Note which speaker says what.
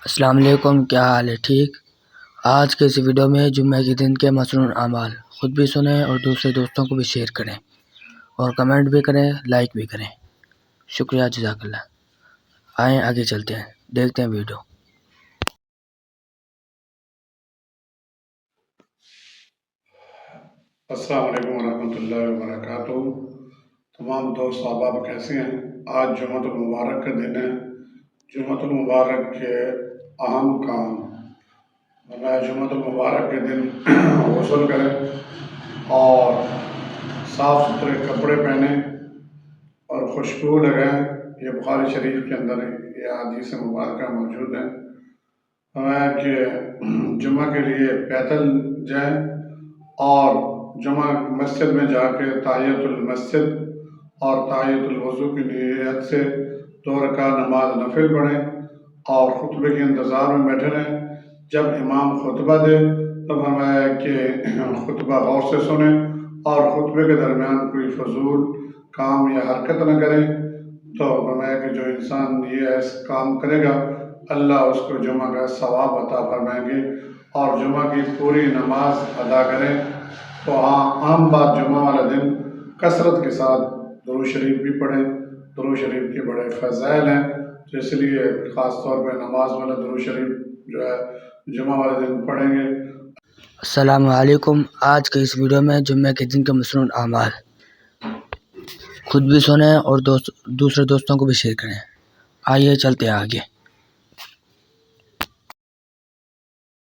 Speaker 1: السلام علیکم، کیا حال ہے؟ ٹھیک۔ آج کے اس ویڈیو میں جمعہ کے دن کے مسنون اعمال خود بھی سنیں اور دوسرے دوستوں کو بھی شیئر کریں اور کمنٹ بھی کریں، لائک بھی کریں۔ شکریہ، جزاک اللہ۔ آئیں آگے چلتے ہیں، دیکھتے ہیں ویڈیو۔
Speaker 2: السلام علیکم ورحمۃ اللہ وبرکاتہ۔ تمام دوست احباب کیسے ہیں؟ آج جمعۃ المبارک کا دن ہے۔ جمعۃ المبارک کے اہم کام، جمعۃ المبارک کے دن غسل کریں اور صاف ستھرے کپڑے پہنیں اور خوشبو لگائیں۔ یہ بخاری شریف کے اندر یہ حدیث مبارکہ موجود ہے کہ جمعہ کے لیے پیدل جائیں اور جمعہ مسجد میں جا کے تحیۃ المسجد اور تحیۃ الوضو کی نیت سے 2 رکعت نماز نفل پڑھیں اور خطبے کے انتظار میں بیٹھے رہیں۔ جب امام خطبہ دے تب ہمیں کہ خطبہ غور سے سنیں اور خطبے کے درمیان کوئی فضول کام یا حرکت نہ کریں۔ تو ہمیں کہ جو انسان یہ کام کرے گا اللہ اس کو جمعہ کا ثواب عطا فرمائیں گے اور جمعہ کی پوری نماز ادا کریں۔ تو عام بات جمعہ والا دن کثرت کے ساتھ درود شریف بھی پڑھیں۔ درود شریف کے بڑے فضائل ہیں، تو اس لیے خاص طور پہ نماز والا درود شریف جو ہے جمعہ والے دن پڑھیں گے۔
Speaker 1: السلام علیکم۔ آج کے اس ویڈیو میں جمعہ کے دن کے مسنون اعمال خود بھی سنیں اور دوسرے دوستوں کو بھی شیئر کریں۔ آئیے چلتے ہیں آگے۔